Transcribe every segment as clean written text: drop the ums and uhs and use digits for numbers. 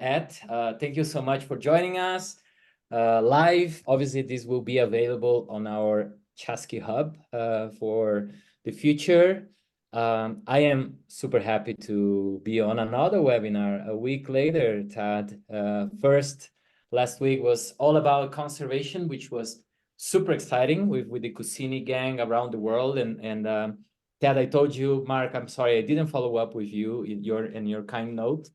Ed. Thank you so much for joining us live. Obviously, this will be available on our Chasqui Hub for the future. I am super happy to be on another webinar a week later, Tad. Last week was all about conservation, which was super exciting with the Kusini gang around the world. And Tad, I told you, Mark, I'm sorry, I didn't follow up with you in your kind note,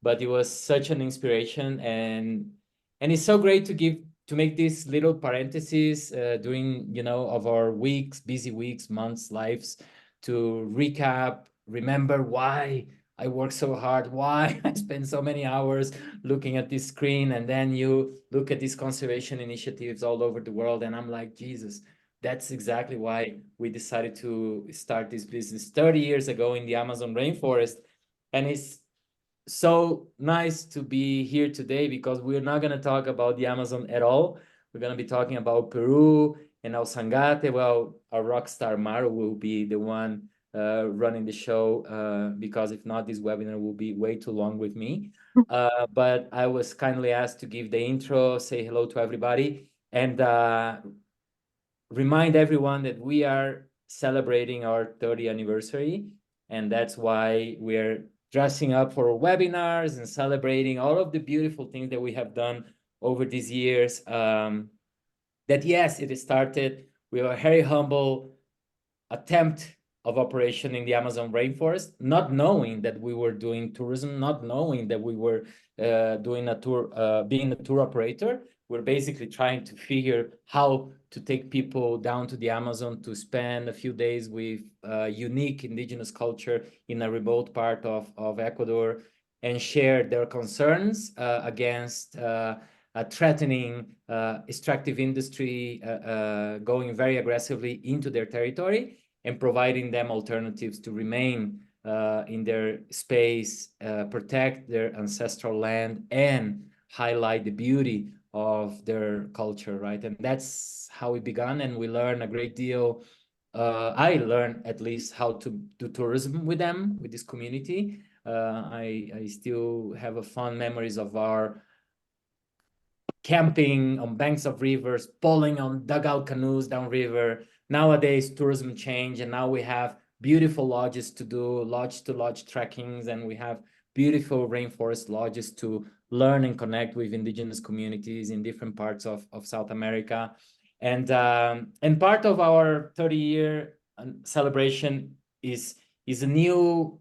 but it was such an inspiration, and it's so great to make these little parentheses during of our weeks, busy weeks, months, lives, to recap, remember why I work so hard, why I spend so many hours looking at this screen, and then you look at these conservation initiatives all over the world, and I'm like, Jesus, that's exactly why we decided to start this business 30 years ago in the Amazon rainforest. And it's so nice to be here today because we're not going to talk about the Amazon at all. We're going to be talking about Peru and El Sangate. Well, our rock star Maru will be the one running the show because if not, this webinar will be way too long with me. But I was kindly asked to give the intro, say hello to everybody, and remind everyone that we are celebrating our 30th anniversary, and that's why we're dressing up for webinars and celebrating all of the beautiful things that we have done over these years. That yes, it started with a very humble attempt of operation in the Amazon rainforest, not knowing that we were doing tourism, not knowing that we were doing a tour, being a tour operator. We're basically trying to figure how to take people down to the Amazon to spend a few days with unique indigenous culture in a remote part of Ecuador and share their concerns against a threatening extractive industry going very aggressively into their territory, and providing them alternatives to remain in their space, protect their ancestral land, and highlight the beauty of their culture, right? And that's how we began, and we learned a great deal. I learned at least how to do tourism with them, with this community. I still have fond memories of our camping on banks of rivers, pulling on dugout canoes downriver. Nowadays, tourism changed, and now we have beautiful lodges to do lodge-to-lodge trekkings, and we have beautiful rainforest lodges to learn and connect with indigenous communities in different parts of South America. And part of our 30-year celebration is a new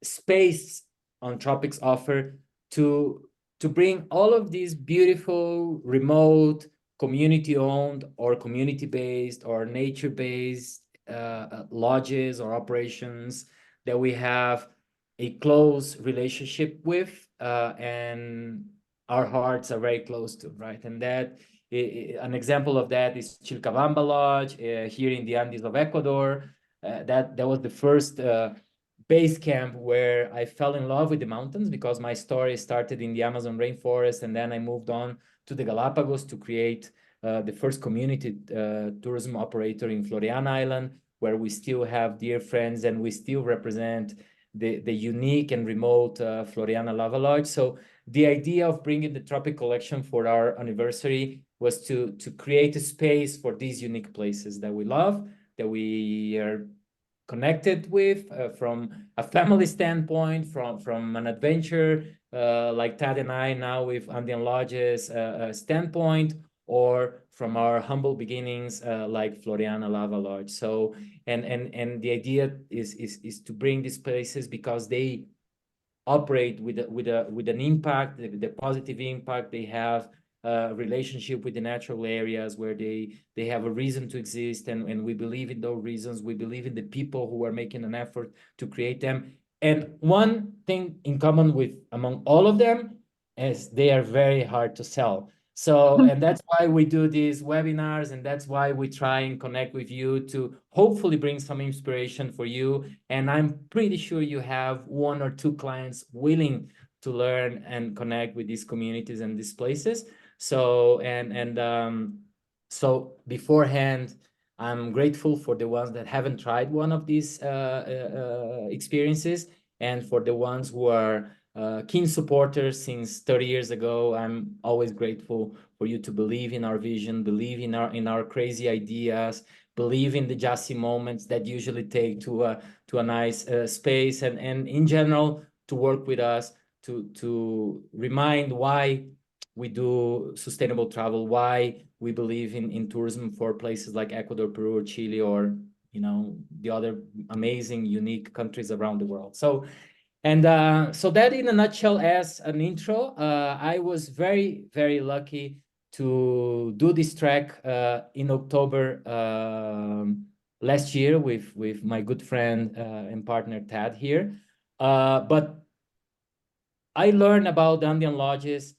space on Tropics offer to bring all of these beautiful, remote, community-owned or community-based or nature-based lodges or operations that we have a close relationship with and our hearts are very close to, right? And that an example of that is Chillca Lodge here in the Andes of Ecuador. That was the first base camp where I fell in love with the mountains, because my story started in the Amazon rainforest, and then I moved on to the Galapagos to create the first community tourism operator in Floriana Island, where we still have dear friends and we still represent the unique and remote Floriana Lava Lodge. So the idea of bringing the Tropic Collection for our anniversary was to create a space for these unique places that we love, that we are connected with from a family standpoint, from an adventure like Tad and I now with Andean Lodges standpoint, or from our humble beginnings like Floriana Lava Lodge. So and the idea is to bring these places because they operate with an impact, the positive impact they have, relationship with the natural areas where they have a reason to exist, and we believe in those reasons. We believe in the people who are making an effort to create them. And one thing in common with among all of them is they are very hard to sell. So, and that's why we do these webinars, and that's why we try and connect with you to hopefully bring some inspiration for you. And I'm pretty sure you have one or two clients willing to learn and connect with these communities and these places. So, so beforehand, I'm grateful for the ones that haven't tried one of these experiences, and for the ones who are keen supporter since 30 years ago. I'm always grateful for you to believe in our vision, believe in our crazy ideas, believe in the just moments that usually take to a nice space, and in general to work with us to remind why we do sustainable travel, why we believe in tourism for places like Ecuador, Peru, or Chile, or the other amazing, unique countries around the world. So that in a nutshell as an intro. I was very, very lucky to do this track in October last year with my good friend and partner Tad here. But I learned about the Andean Lodges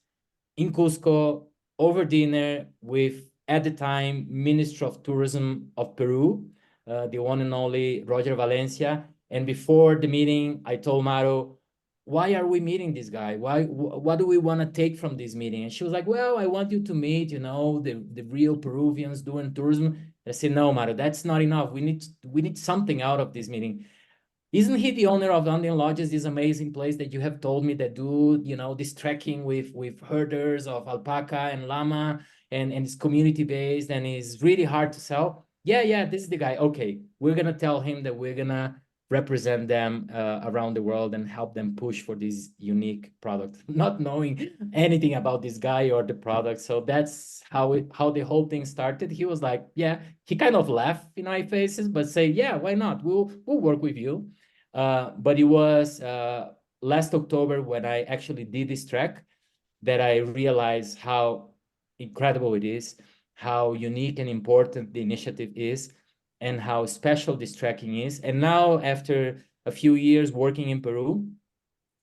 in Cusco over dinner with, at the time, Minister of Tourism of Peru, the one and only Roger Valencia. And before the meeting, I told Maro, why are we meeting this guy? What do we want to take from this meeting? And she was like, well, I want you to meet, the real Peruvians doing tourism. And I said, no, Maro, that's not enough. We need something out of this meeting. Isn't he the owner of Andean Lodges, this amazing place that you have told me that do, this trekking with herders of alpaca and llama, and it's community-based and is really hard to sell? Yeah, this is the guy. Okay, we're going to tell him that we're going to represent them around the world and help them push for this unique product, not knowing anything about this guy or the product. So that's how the whole thing started. He was like, yeah, he kind of laughed in our faces, but say, yeah, why not? We'll work with you. But it was last October when I actually did this track that I realized how incredible it is, how unique and important the initiative is, and how special this trekking is. And now, after a few years working in Peru,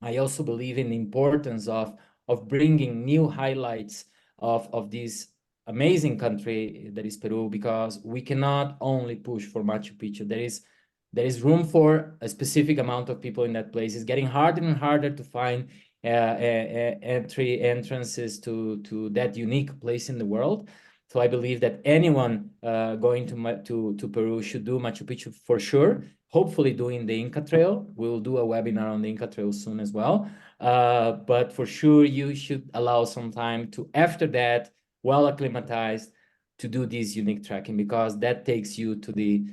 I also believe in the importance of bringing new highlights of this amazing country that is Peru, because we cannot only push for Machu Picchu. There is room for a specific amount of people in that place. It's getting harder and harder to find entrances to that unique place in the world. So I believe that anyone going to Peru should do Machu Picchu for sure. Hopefully doing the Inca Trail. We'll do a webinar on the Inca Trail soon as well. But for sure, you should allow some time to, after that, well acclimatized, to do this unique trekking, because that takes you to the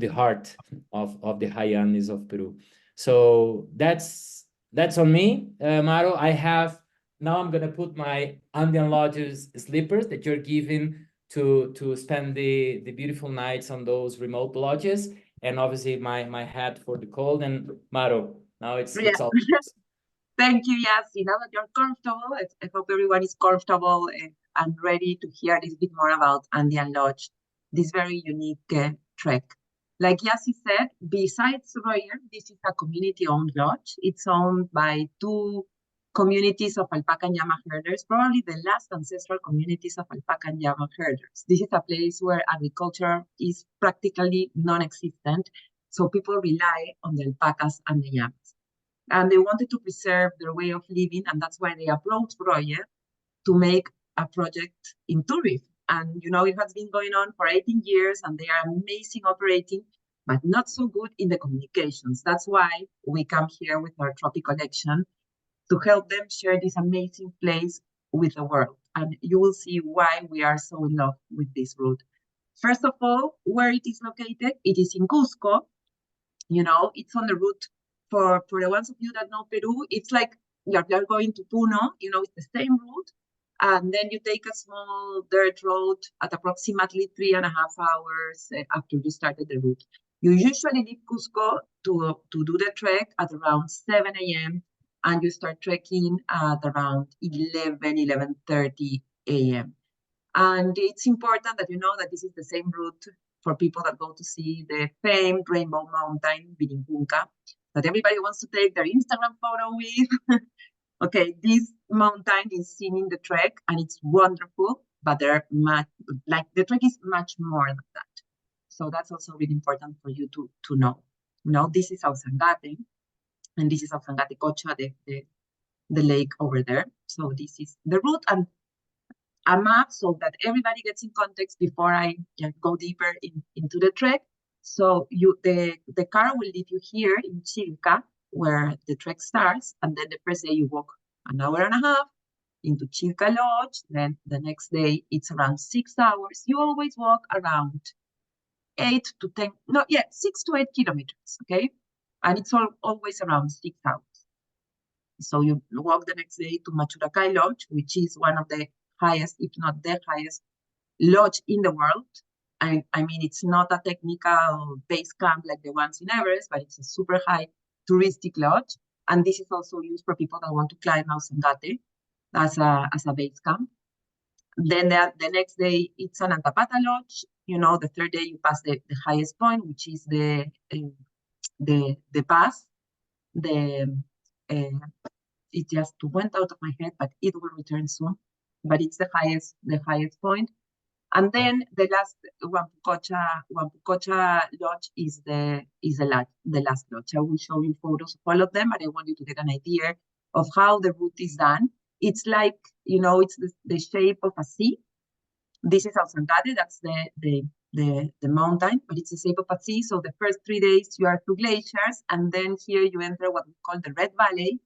heart of the high Andes of Peru. So that's on me, Maro. Now I'm gonna put my Andean Lodges slippers that you're giving to spend the beautiful nights on those remote lodges, and obviously my hat for the cold. And Maro, now it's all. Thank you, Yassi. Now that you're comfortable, I hope everyone is comfortable and ready to hear a little bit more about Andean Lodge, this very unique trek. Like Yassi said, besides Royer, this is a community-owned lodge. It's owned by two communities of alpaca and llama herders, probably the last ancestral communities of alpaca and llama herders. This is a place where agriculture is practically non-existent, so people rely on the alpacas and the llamas. And they wanted to preserve their way of living, and that's why they approached Royer to make a project in tourism. And it has been going on for 18 years, and they are amazing operating, but not so good in the communications. That's why we come here with our Tropic Collection to help them share this amazing place with the world. And you will see why we are so in love with this route. First of all, where it is located, it is in Cusco. It's on the route. For the ones of you that know Peru, it's like you're going to Puno, it's the same route. And then you take a small dirt road at approximately 3.5 hours after you started the route. You usually leave Cusco to do the trek at around 7 a.m. and you start trekking at around 11:30 a.m. And it's important that you know that this is the same route for people that go to see the famed Rainbow Mountain, Vicuñas, that everybody wants to take their Instagram photo with. Okay, this mountain is seen in the trek and it's wonderful, but the trek is much more than that. So that's also really important for you to know. This is Ausangate, and this is Ausangate Cocha, the lake over there. So this is the route, and a map so that everybody gets in context before I go deeper into the trek. So the car will leave you here in Chillca, where the trek starts, and then the first day you walk an hour and a half into Chillca Lodge, then the next day it's around 6 hours. You always walk around 8 to 10, no, yeah, 6 to 8 kilometers, okay? And it's always around 6 hours. So you walk the next day to Machuracay Lodge, which is one of the highest, if not the highest, lodge in the world. I mean, it's not a technical base camp like the ones in Everest, but it's a super high touristic lodge. And this is also used for people that want to climb Mount Sangate as a base camp. Then the next day, it's an Antapata Lodge. You know, the third day you pass the highest point, which is the pass. It just went out of my head, but it will return soon. But it's the highest point. And then the last Wampucocha Lodge is the last lodge. I will show you photos of all of them, but I want you to get an idea of how the route is done. It's like, you know, it's the shape of a C. This is Ausangate, that's the mountain, but it's the shape of a C. So the first 3 days you are through glaciers, and then here you enter what we call the Red Valley,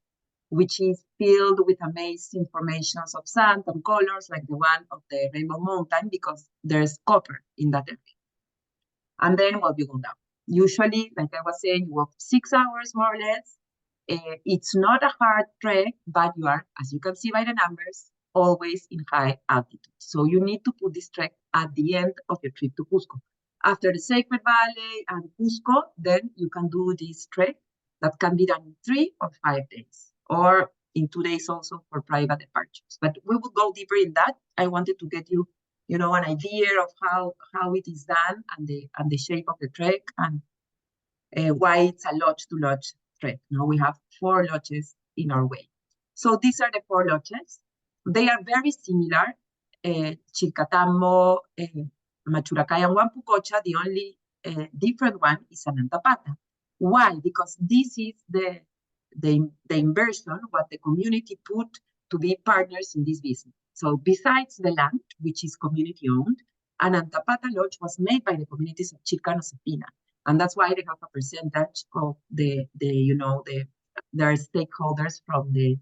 which is filled with amazing formations of sand and colors like the one of the Rainbow Mountain, because there's copper in that area. And then, well, you go down. Usually, like I was saying, you walk 6 hours more or less. It's not a hard trek, but you are, as you can see by the numbers, always in high altitude. So you need to put this trek at the end of your trip to Cusco. After the Sacred Valley and Cusco, then you can do this trek that can be done in 3 or 5 days, or in 2 days also for private departures. But we will go deeper in that. I wanted to get you, you know, an idea of how it is done and the shape of the trek, and why it's a lodge-to-lodge trek. Now we have 4 lodges in our way. So these are the 4 lodges. They are very similar. Chilcatambo, Machuracay, and Wampucocha. The only different one is an Antapata. Why? Because this is the inversion, what the community put to be partners in this business. So besides the land, which is community owned, an Antapata Lodge was made by the communities of Chillca and Osefina. And that's why they have a percentage of their stakeholders from the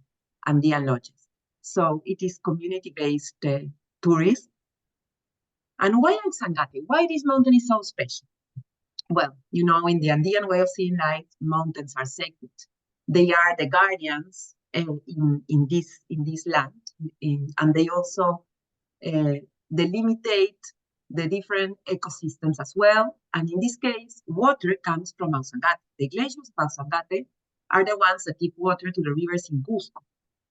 Andean Lodges. So it is community-based tourism. And why Sangate? Why this mountain is so special? Well, you know, in the Andean way of seeing life, mountains are sacred. They are the guardians in this land, and they also delimitate the different ecosystems as well. And in this case, water comes from Ausangate. The glaciers of Ausangate are the ones that give water to the rivers in Cusco.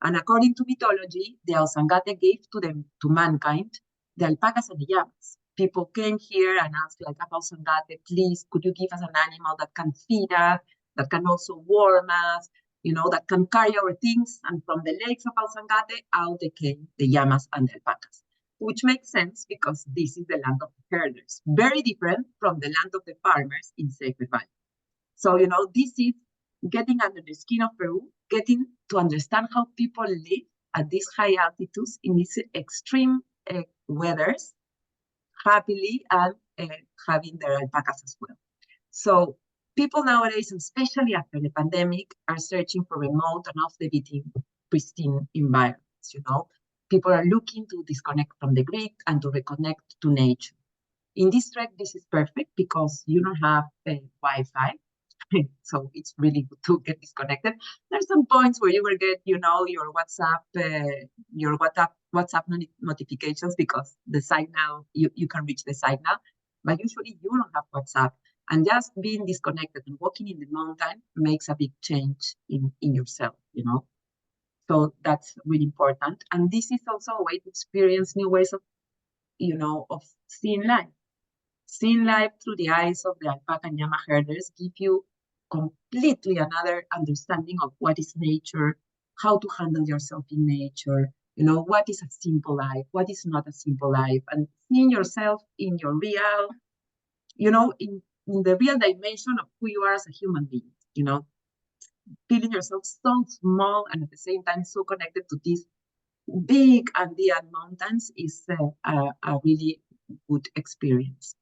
And according to mythology, the Ausangate gave to mankind the alpacas and the llamas. People came here and asked, like, Ausangate, please, could you give us an animal that can feed us, that can also warm us, you know, that can carry our things? And from the lakes of Ausangate, out they came the llamas and the alpacas, which makes sense because this is the land of the herders, very different from the land of the farmers in Sacred Valley. So, you know, this is getting under the skin of Peru, getting to understand how people live at these high altitudes in these extreme weathers, happily, and having their alpacas as well. So people nowadays, especially after the pandemic, are searching for remote and off-the-beaten, pristine environments, you know. People are looking to disconnect from the grid and to reconnect to nature. In this trek, this is perfect because you don't have Wi-Fi. So it's really good to get disconnected. There's some points where you will get, you know, your WhatsApp notifications because the signal, you can reach the signal, but usually you don't have WhatsApp. And just being disconnected and walking in the mountain makes a big change in yourself, you know. So that's really important. And this is also a way to experience new ways of, you know, of seeing life. Seeing life through the eyes of the alpaca and llama herders give you completely another understanding of what is nature, how to handle yourself in nature, you know, what is a simple life, what is not a simple life, and seeing yourself in your real, you know, in the real dimension of who you are as a human being, you know, feeling yourself so small and at the same time so connected to these big Andean mountains is a really good experience.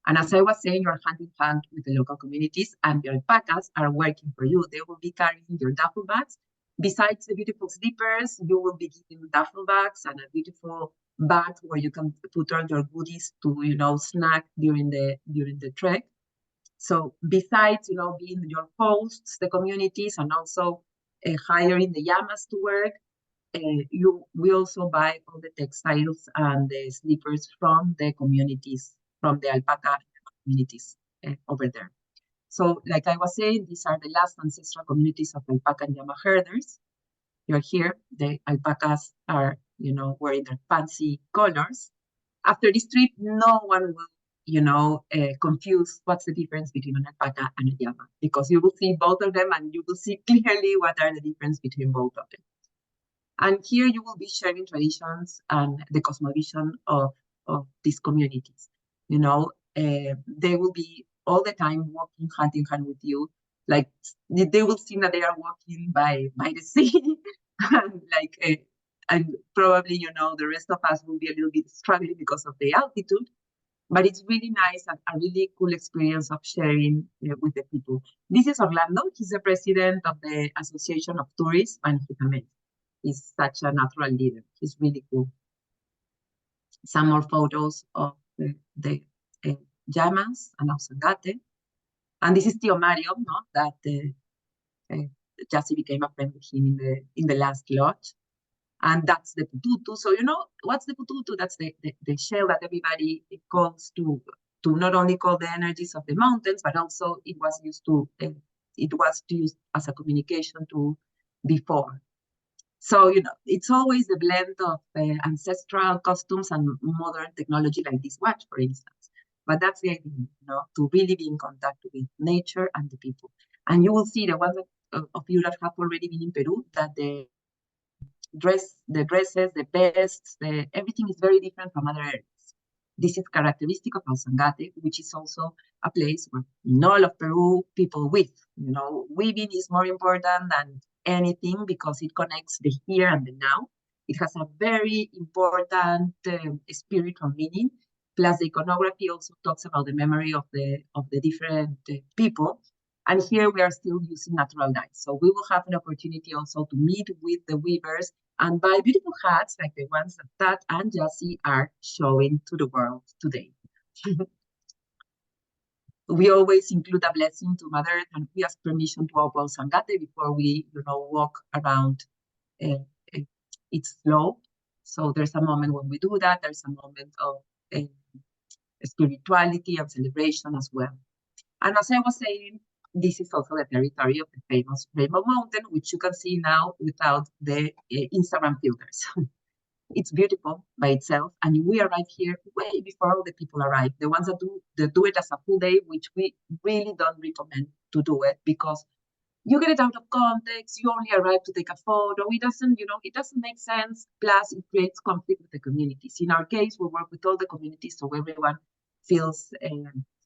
And as I was saying, you're hand in hand with the local communities, and the alpacas are working for you. They will be carrying your duffel bags. Besides the beautiful slippers, you will be given duffel bags and a beautiful bag where you can put all your goodies to, snack during the trek. So besides, being your hosts, the communities, and also hiring the llamas to work, we also buy all the textiles and the slippers from the communities, from the alpaca communities over there. So like I was saying, these are the last ancestral communities of alpaca and llama herders. You're here, the alpacas are, wearing their fancy colors. After this trip, no one will, confuse what's the difference between an alpaca and a llama, because you will see both of them and you will see clearly what are the difference between both of them. And here you will be sharing traditions and the cosmovision of these communities. They will be all the time walking hand in hand with you. Like they will seem that they are walking by the sea, and probably the rest of us will be a little bit struggling because of the altitude. But it's really nice and a really cool experience of sharing with the people. This is Orlando. He's the president of the Association of Tourists, and he's amazing. He's such a natural leader. He's really cool. Some more photos of the llamas and Ausangate. And this is Tio Mario, no? That Jassy became a friend with him in the last lodge. And that's the pututu. So what's the pututu? That's the shell that everybody calls to not only call the energies of the mountains, but also it was used as a communication tool before. So, it's always the blend of ancestral costumes and modern technology like this watch, for instance. But that's the idea, to really be in contact with nature and the people. And you will see the ones of you that have already been in Peru, that the dresses, the vests, everything is very different from other areas. This is characteristic of Ausangate, which is also a place where in all of Peru, people weave. Weaving is more important than anything because it connects the here and the now. It has a very important spiritual meaning. Plus, the iconography also talks about the memory of the different people. And here we are still using natural dyes. So we will have an opportunity also to meet with the weavers and buy beautiful hats like the ones that Tat and Jassy are showing to the world today. We always include a blessing to Mother Earth, and we ask permission to open Sangate before we, walk around its slope. So there's a moment when we do that. There's a moment of spirituality and celebration as well. And as I was saying, this is also the territory of the famous Rainbow Mountain, which you can see now without the Instagram filters. It's beautiful by itself, and we arrive here way before all the people arrive. The ones that do it as a full day, which we really don't recommend to do it because you get it out of context. You only arrive to take a photo. It doesn't make sense. Plus, it creates conflict with the communities. In our case, we work with all the communities, so everyone feels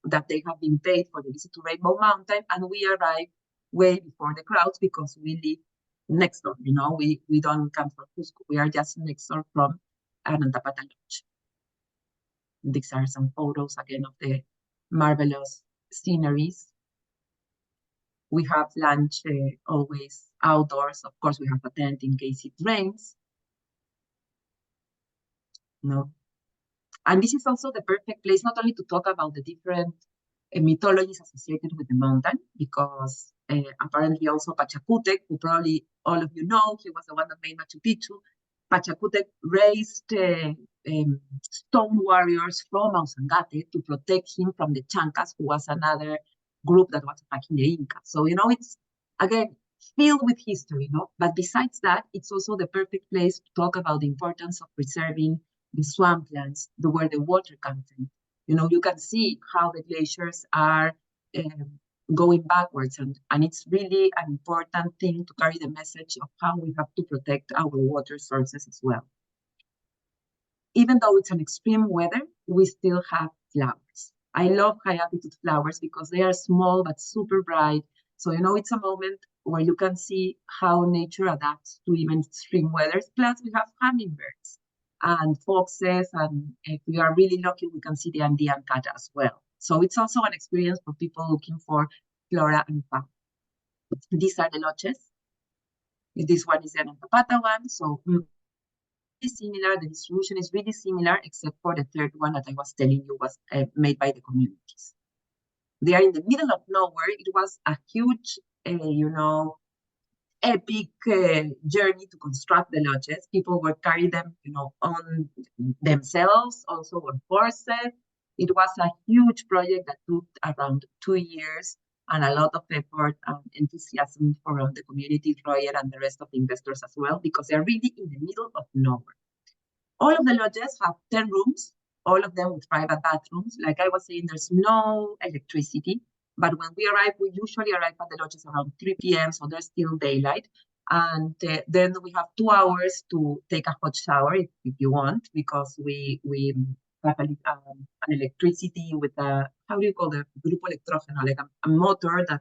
that they have been paid for the visit to Rainbow Mountain, and we arrive way before the crowds because we live next door. We don't come from Cusco. We are just next door from Anantapata Lodge. These are some photos again of the marvelous sceneries. We have lunch always outdoors. Of course, we have a tent in case it rains. And this is also the perfect place not only to talk about the different mythologies associated with the mountain, because apparently also Pachacutec, who probably all of you know, he was the one that made Machu Picchu. Pachacutec raised stone warriors from Ausangate to protect him from the Chancas, who was another group that was attacking the Inca. So, it's, again, filled with history, But besides that, it's also the perfect place to talk about the importance of preserving the swamplands, where the water comes in. You can see how the glaciers are going backwards, and it's really an important thing to carry the message of how we have to protect our water sources as well. Even though it's an extreme weather, we still have flowers. I love high altitude flowers because they are small but super bright. So, it's a moment where you can see how nature adapts to even extreme weathers. Plus, we have hummingbirds and foxes, and if we are really lucky, we can see the Andean cat as well. So it's also an experience for people looking for flora and fauna. These are the lodges. This one is an alpaca one, so similar. The distribution is really similar, except for the third one that I was telling you was made by the communities. They are in the middle of nowhere. It was a huge, epic journey to construct the lodges. People were carrying them, on themselves, also on horses. It was a huge project that took around 2 years and a lot of effort and enthusiasm from the community, Roger, and the rest of the investors as well, because they're really in the middle of nowhere. All of the lodges have 10 rooms, all of them with private bathrooms. Like I was saying, there's no electricity. But when we arrive, we usually arrive at the lodges around 3 p.m., so there's still daylight. And then we have 2 hours to take a hot shower if you want, because we have an electricity with a, how do you call it, grupo electrógeno, like a motor that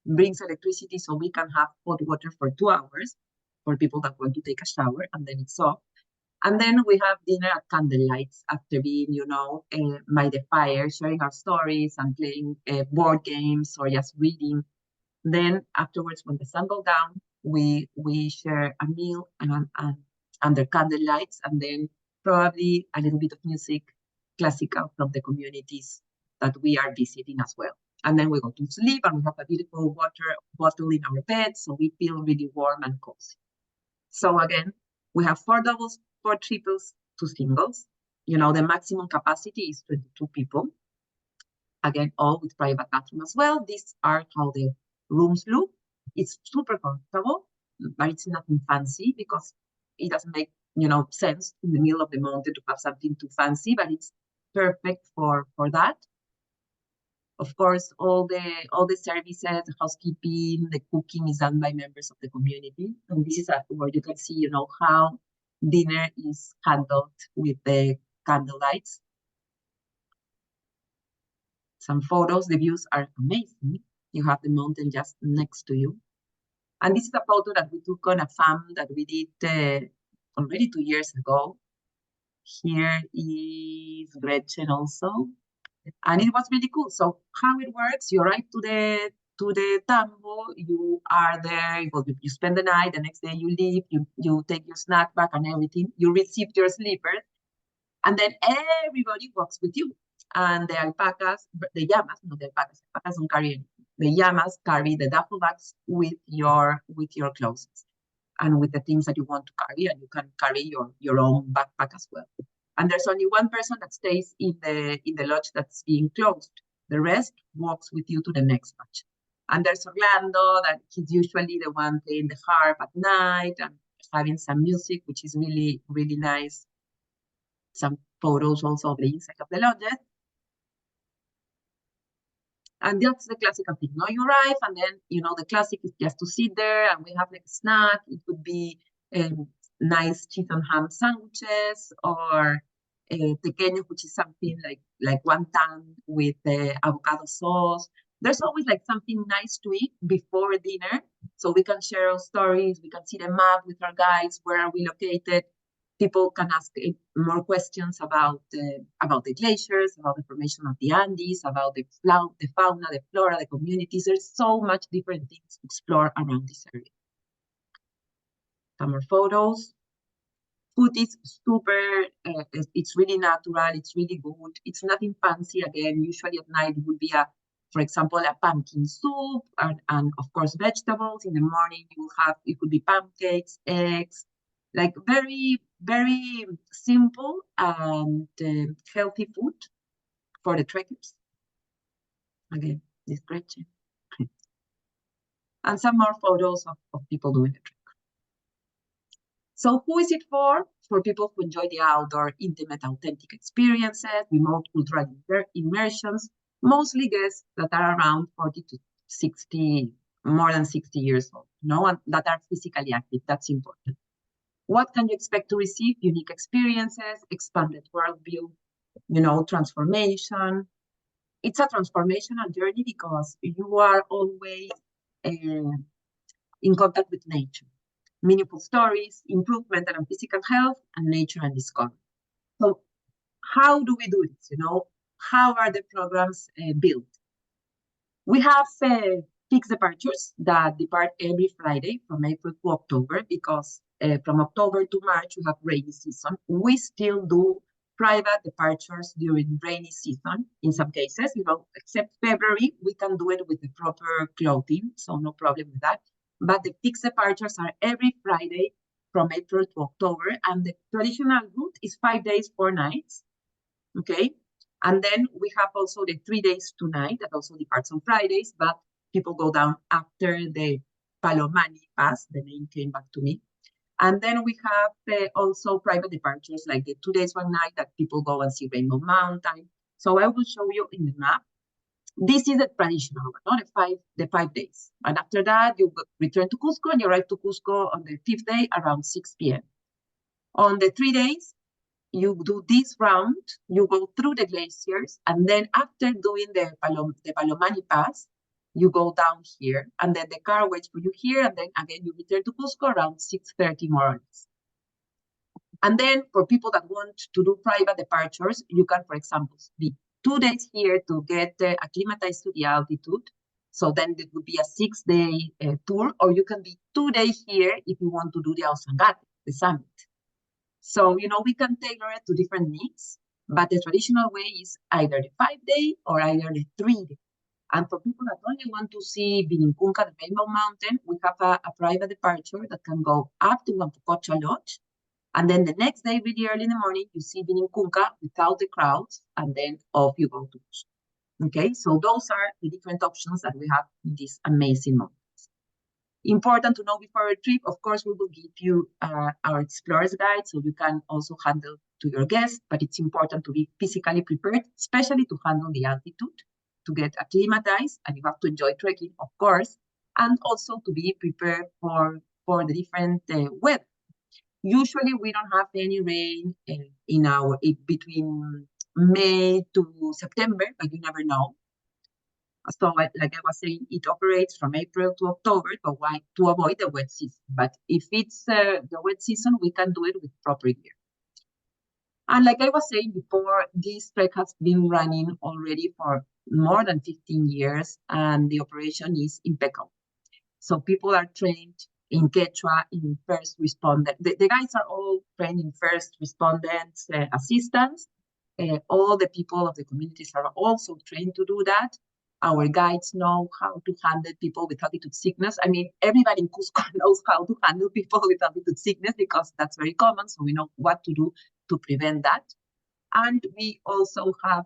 brings electricity so we can have hot water for 2 hours for people that want to take a shower, and then it's off. And then we have dinner at candlelights after being, by the fire, sharing our stories and playing board games or just reading. Then afterwards, when the sun goes down, we share a meal and under candlelights, and then probably a little bit of music, classical from the communities that we are visiting as well. And then we go to sleep, and we have a beautiful water bottle in our bed, so we feel really warm and cozy. So again, we have 4 doubles, 4 triples, 2 singles. The maximum capacity is 22 people. Again, all with private bathroom as well. These are how the rooms look. It's super comfortable, but it's nothing fancy because it doesn't make, sense in the middle of the mountain to have something too fancy, but it's perfect for that. Of course, all the services, the housekeeping, the cooking is done by members of the community. And this is where you can see, how dinner is handled with the candlelights. Some photos, the views are amazing. You have the mountain just next to you. And this is a photo that we took on a farm that we did already 2 years ago. Here is Gretchen also. And it was really cool. So how it works, you arrive to the tambo, you are there, you spend the night, the next day you leave, you take your snack back and everything, you receive your slippers, and then everybody walks with you. And the alpacas, the llamas, not the alpacas don't carry anything. The llamas carry the duffel bags with your clothes and with the things that you want to carry, and you can carry your own backpack as well. And there's only one person that stays in the lodge that's being closed. The rest walks with you to the next lodge. And there's Orlando, that he's usually the one playing the harp at night and having some music, which is really, really nice. Some photos also of the inside of the lodges. And that's the classical thing. Now you arrive, and then, the classic is just to sit there, and we have like a snack. It could be nice cheese and ham sandwiches, or pequeño, which is something like wonton with avocado sauce. There's always like something nice to eat before dinner, so we can share our stories. We can see the map with our guides. Where are we located? People can ask more questions about the glaciers, about the formation of the Andes, about the fauna, the flora, the communities. There's so much different things to explore around this area. Some more photos. Food is super, it's really natural, it's really good. It's nothing fancy. Again, usually at night it would be for example, a pumpkin soup and of course vegetables. In the morning it could be pancakes, eggs, like very, very simple and healthy food for the trekkers. Again, this Gretchen. And some more photos of people doing the trek. So who is it for? For people who enjoy the outdoor, intimate, authentic experiences, remote cultural immersions, mostly guests that are around 40 to 60, more than 60 years old, and that are physically active. That's important. What can you expect to receive? Unique experiences, expanded worldview, transformation. It's a transformational journey because you are always in contact with nature. Meaningful stories, improve mental and physical health, and nature and discovery. So how do we do this? how are the programs built? We have fixed departures that depart every Friday from April to October, because from October to March, we have rainy season. We still do private departures during rainy season in some cases, except February, we can do it with the proper clothing, so no problem with that. But the fixed departures are every Friday from April to October, and the traditional route is 5 days, 4 nights, okay? And then we have also the 3 days, 2 nights that also departs on Fridays, but people go down after the Palomani Pass, the name came back to me. And then we have also private departures, like the 2 days, 1 night that people go and see Rainbow Mountain. So I will show you in the map. This is the traditional one, not the 5 days. And after that, you return to Cusco and you arrive to Cusco on the 5th day around 6 p.m. On the 3 days, you do this round, you go through the glaciers, and then after doing the Palomani Pass, you go down here, and then the car waits for you here, and then again you return to Cusco around 6:30 more or less. And then for people that want to do private departures, you can, for example, be 2 days here to get acclimatized to the altitude. So then it would be a 6-day tour, or you can be 2 days here if you want to do the Ausangate, the summit. So, we can tailor it to different needs, but the traditional way is either the 5-day or either the 3-day. And for people that only want to see Vicuñas, the Rainbow Mountain, we have a private departure that can go up to Huampucocha Lodge. And then the next day, really early in the morning, you see Vicuñas without the crowds, and then off you go to Cusco. Okay, so those are the different options that we have in this amazing mountains. Important to know before a trip, of course, we will give you our explorer's guide, so you can also handle to your guests, but it's important to be physically prepared, especially to handle the altitude, to get acclimatized, and you have to enjoy trekking, of course, and also to be prepared for the different weather. Usually, we don't have any rain between May to September, but you never know. So, like I was saying, it operates from April to October to avoid the wet season. But if it's the wet season, we can do it with proper gear. And like I was saying before, this trek has been running already for more than 15 years, and the operation is impeccable. So people are trained in Quechua, in first responder. The guides are all trained in first responders assistance. All the people of the communities are also trained to do that. Our guides know how to handle people with altitude sickness. I mean, everybody in Cusco knows how to handle people with altitude sickness because that's very common. So we know what to do to prevent that. And we also have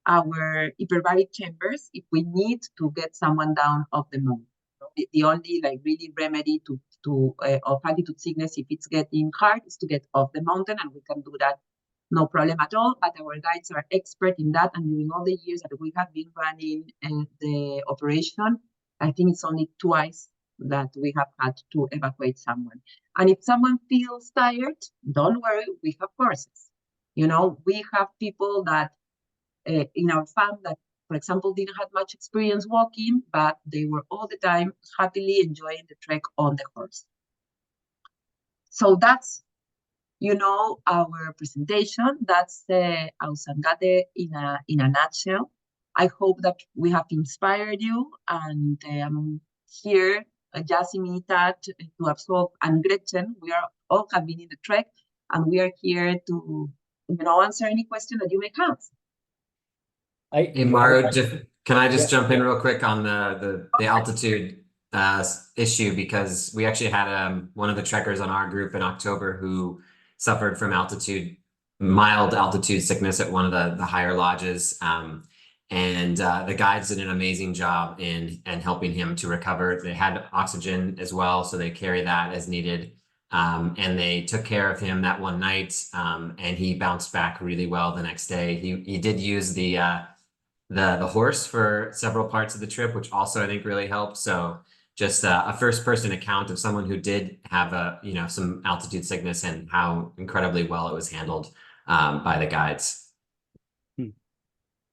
our hyperbaric chambers if we need to get someone down off the mountain. The only really remedy of altitude sickness, if it's getting hard, is to get off the mountain, and we can do that no problem at all. But our guides are expert in that, and during all the years that we have been running the operation, I think it's only twice that we have had to evacuate someone. And if someone feels tired, don't worry, we have courses. We have people that in our farm that, for example, didn't have much experience walking, but they were all the time happily enjoying the trek on the horse. So that's, our presentation. That's Ausangate in a nutshell. I hope that we have inspired you, and here, Jasmine, Tat, to absorb, and Gretchen, we are all have been in the trek, and we are here to, answer any question that you may have. Hey, Maru, can I just jump in real quick on the altitude issue, because we actually had one of the trekkers on our group in October who suffered from mild altitude sickness at one of the higher lodges, and the guides did an amazing job in helping him to recover. They had oxygen as well, so they carry that as needed. And they took care of him that one night, and he bounced back really well the next day. He did use the horse for several parts of the trip, which also I think really helped. So just a first-person account of someone who did have some altitude sickness and how incredibly well it was handled by the guides.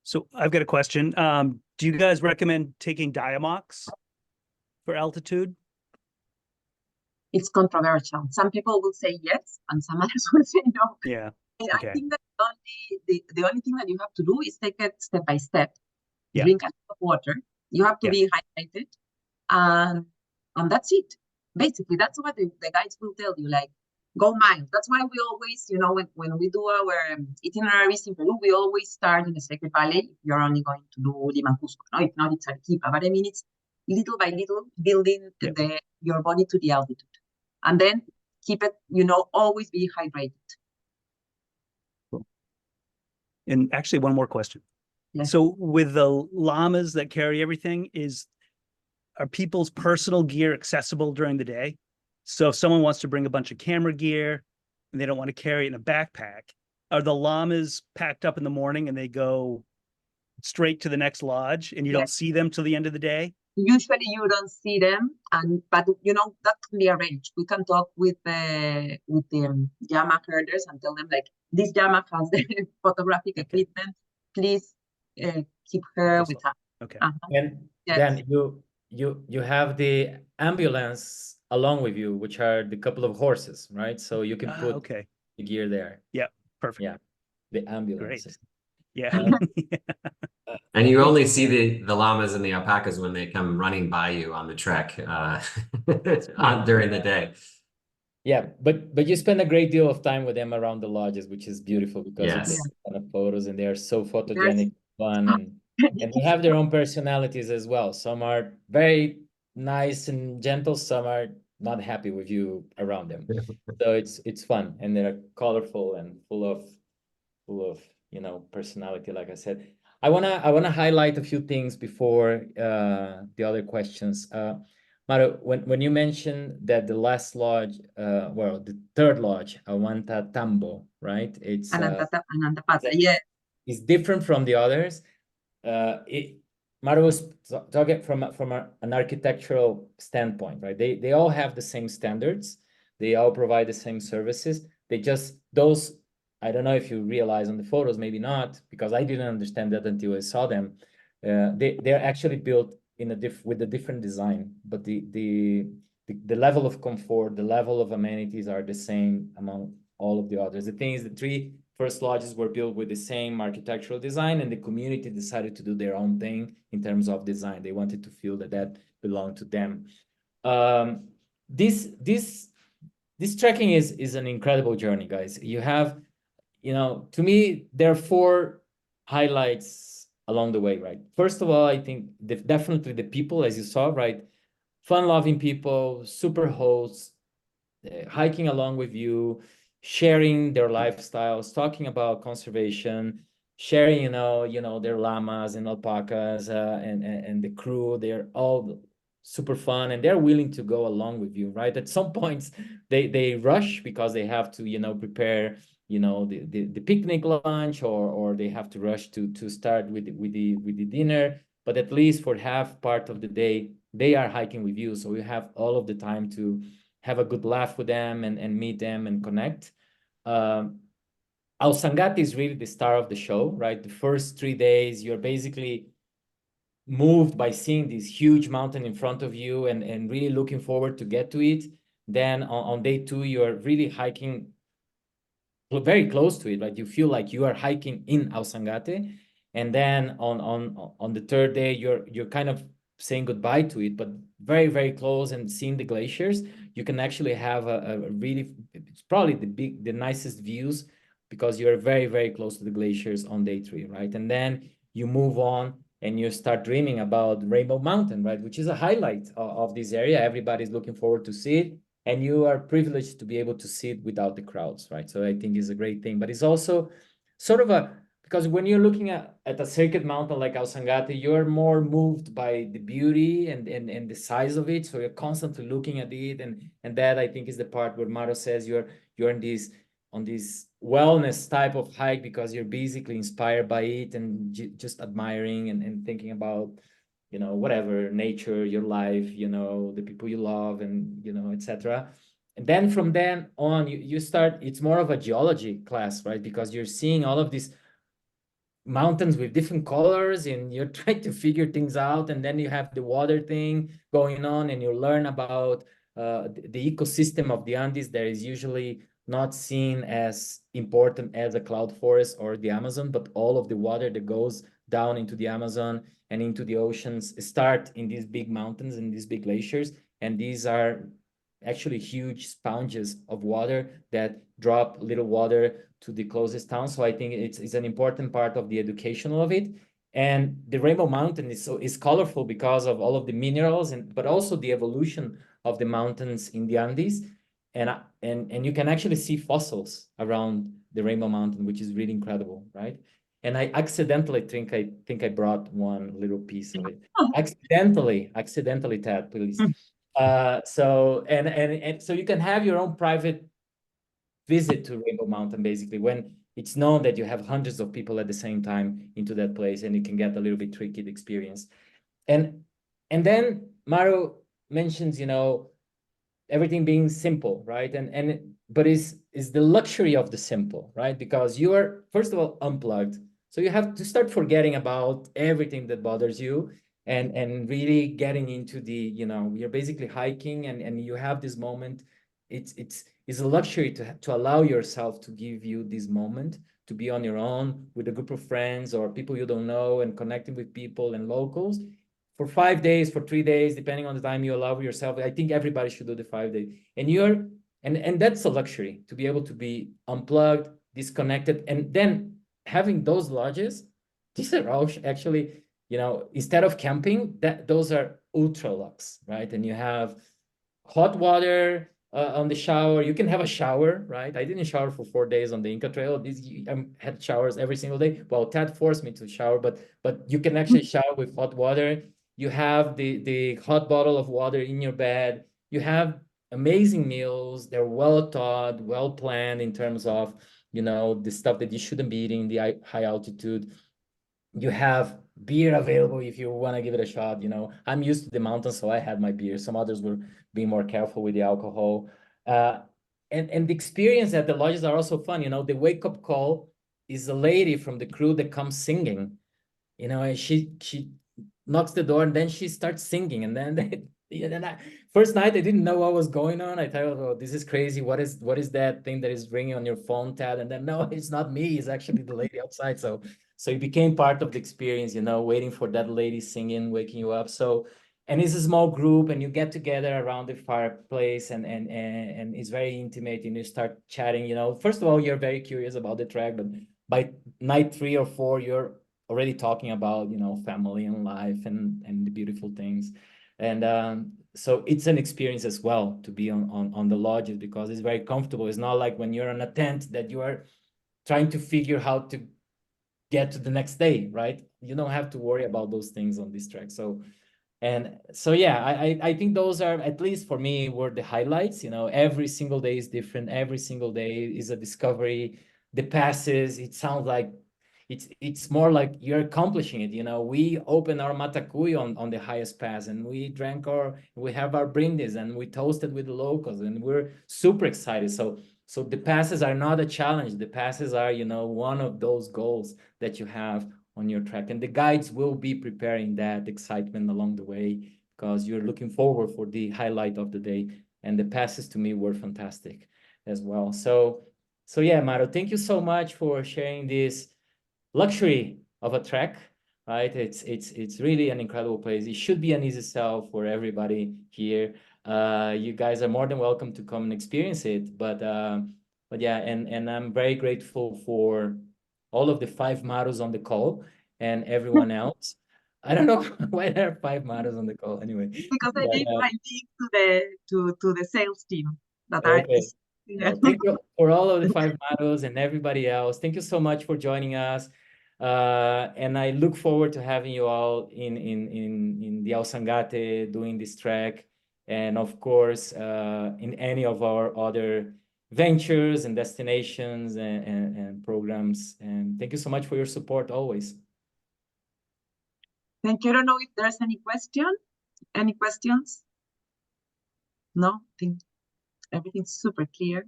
So I've got a question. Do you guys recommend taking Diamox for altitude? It's controversial. Some people will say yes, and some others will say no. Yeah. Okay. I think that the only thing that you have to do is take it step by step. Yeah. Drink a lot of water. You have to be hydrated, and that's it. Basically, that's what the guides will tell you. Like, go mild. That's why we always, when we do our itineraries in Peru, we always start in the Sacred Valley. If you're only going to do Lima, Cusco, no, if not, it's Arequipa. But I mean, it's little by little building your body to the altitude, and then keep it, always be hydrated. And actually, one more question. Yes. So with the llamas that carry everything, are people's personal gear accessible during the day? So if someone wants to bring a bunch of camera gear and they don't want to carry it in a backpack, are the llamas packed up in the morning and they go straight to the next lodge and you don't see them till the end of the day? Usually you don't see them, but that can be arranged. We can talk with the llama herders and tell them, like, this llama has the photographic equipment. Please keep her with us. Okay. And then you have the ambulance along with you, which are the couple of horses, right? So you can put the gear there. Yeah, perfect. Yeah, the ambulance. Great. Yeah. And you only see the llamas and the alpacas when they come running by you on the trek during the day. Yeah, but you spend a great deal of time with them around the lodges, which is beautiful because you get a ton of photos and they are so photogenic, fun, and they have their own personalities as well. Some are very nice and gentle, some are not happy with you around them. So it's fun, and they're colorful and full of personality, like I said. I wanna highlight a few things before the other questions. Maru, when you mentioned that the last lodge, the third lodge, Aguantatambo, right? It's Anantapatra, it's different from the others. Maru was talking from an architectural standpoint, right? They all have the same standards. They all provide the same services. Those, I don't know if you realize on the photos, maybe not, because I didn't understand that until I saw them. They're actually built with a different design, but the level of comfort, the level of amenities are the same among all of the others. The thing is, the three first lodges were built with the same architectural design, and the community decided to do their own thing in terms of design. They wanted to feel that belonged to them. This trekking is an incredible journey, guys. You have, to me, there are four highlights along the way, right? First of all, I think definitely the people, as you saw, right? Fun-loving people, super hosts, hiking along with you, sharing their lifestyles, talking about conservation, sharing, their llamas and alpacas and the crew. They're all super fun, and they're willing to go along with you, right? At some points, they rush because they have to, prepare, the picnic lunch, or they have to rush to start with the dinner. But at least for half part of the day, they are hiking with you, so you have all of the time to have a good laugh with them and meet them and connect. Ausangate is really the star of the show, right? The first 3 days, you're basically moved by seeing this huge mountain in front of you and really looking forward to get to it. Then on day 2, you're really hiking very close to it, right? You feel like you are hiking in Ausangate. And then on the 3rd day, you're kind of saying goodbye to it, but very, very close and seeing the glaciers. You can actually have a really, it's probably the nicest views because you're very, very close to the glaciers on day 3, right? And then you move on and you start dreaming about Rainbow Mountain, right? Which is a highlight of this area. Everybody's looking forward to see it. And you are privileged to be able to see it without the crowds, right? So I think it's a great thing. But it's also sort of because when you're looking at a sacred mountain like Ausangate, you're more moved by the beauty and the size of it. So you're constantly looking at it. And that, I think, is the part where Maru says you're on this wellness type of hike because you're basically inspired by it and just admiring and thinking about, whatever, nature, your life, the people you love, and, etc. And then from then on, you start, it's more of a geology class, right? Because you're seeing all of these mountains with different colors and you're trying to figure things out. And then you have the water thing going on and you learn about the ecosystem of the Andes. There is usually not seen as important as a cloud forest or the Amazon, but all of the water that goes down into the Amazon and into the oceans start in these big mountains and these big glaciers. And these are actually huge sponges of water that drop little water to the closest town. So I think it's an important part of the education of it. And the Rainbow Mountain is colorful because of all of the minerals, but also the evolution of the mountains in the Andes. And you can actually see fossils around the Rainbow Mountain, which is really incredible, right? And I accidentally think I brought one little piece of it. Accidentally, Ted, please. So you can have your own private visit to Rainbow Mountain, basically, when it's known that you have hundreds of people at the same time into that place, and it can get a little bit tricky, the experience. And then Maru mentions, everything being simple, right? But is the luxury of the simple, right? Because you are, first of all, unplugged. So you have to start forgetting about everything that bothers you and really getting into the, you're basically hiking and you have this moment. It's a luxury to allow yourself to give you this moment to be on your own with a group of friends or people you don't know and connecting with people and locals for 5 days, for 3 days, depending on the time you allow yourself. I think everybody should do the 5 days. And that's a luxury, to be able to be unplugged, disconnected, and then having those lodges. These are all actually, instead of camping, those are ultra lux, right? And you have hot water on the shower. You can have a shower, right? I didn't shower for 4 days on the Inca Trail. I had showers every single day. Well, Ted forced me to shower, but you can actually shower with hot water. You have the hot bottle of water in your bed. You have amazing meals. They're well thought, well planned in terms of, the stuff that you shouldn't be eating in the high altitude. You have beer available if you want to give it a shot. I'm used to the mountains, so I had my beer. Some others were being more careful with the alcohol. And the experience at the lodges are also fun. The wake-up call is a lady from the crew that comes singing, and she knocks the door and then she starts singing. And then first night I didn't know what was going on. I thought, oh, this is crazy. What is that thing that is ringing on your phone, Ted? And then no, it's not me. It's actually the lady outside. So it became part of the experience, waiting for that lady singing, waking you up. So, and it's a small group and you get together around the fireplace and it's very intimate and you start chatting, First of all, you're very curious about the track, but by night 3 or 4, you're already talking about, family and life and the beautiful things. And so it's an experience as well to be on the lodges because it's very comfortable. It's not like when you're on a tent that you are trying to figure how to get to the next day, right? You don't have to worry about those things on this track. So yeah, I think those are, at least for me, were the highlights. Every single day is different. Every single day is a discovery. The passes, it sounds like it's more like you're accomplishing it. We opened our matacuy on the highest pass and we have our brindis and we toasted with the locals and we're super excited. So the passes are not a challenge. The passes are, one of those goals that you have on your track. And the guides will be preparing that excitement along the way because you're looking forward for the highlight of the day. And the passes to me were fantastic as well. So yeah, Maru, thank you so much for sharing this luxury of a trek, right? It's really an incredible place. It should be an easy sell for everybody here. You guys are more than welcome to come and experience it. But yeah, and I'm very grateful for all of the 5 Marus on the call and everyone else. I don't know why there are 5 Marus on the call anyway. Because I gave my link to the sales team that okay. Thank you for all of the 5 Marus and everybody else. Thank you so much for joining us. And I look forward to having you all in the Ausangate doing this trek. And of course, in any of our other ventures and destinations and programs. And thank you so much for your support always. Thank you. I don't know if there's any questions? No, I think everything's super clear.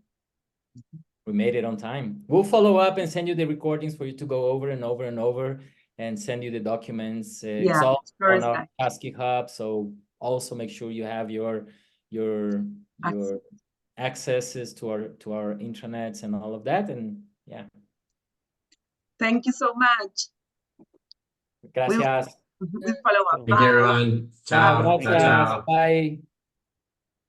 We made it on time. We'll follow up and send you the recordings for you to go over and over and over and send you the documents. It's all on our ASCII hub. So also make sure you have your accesses to our intranets and all of that. And yeah, Thank you so much. gracias. We'll follow up. Thank you, everyone. Ciao, Ciao. Ciao, gracias. ciao. Bye.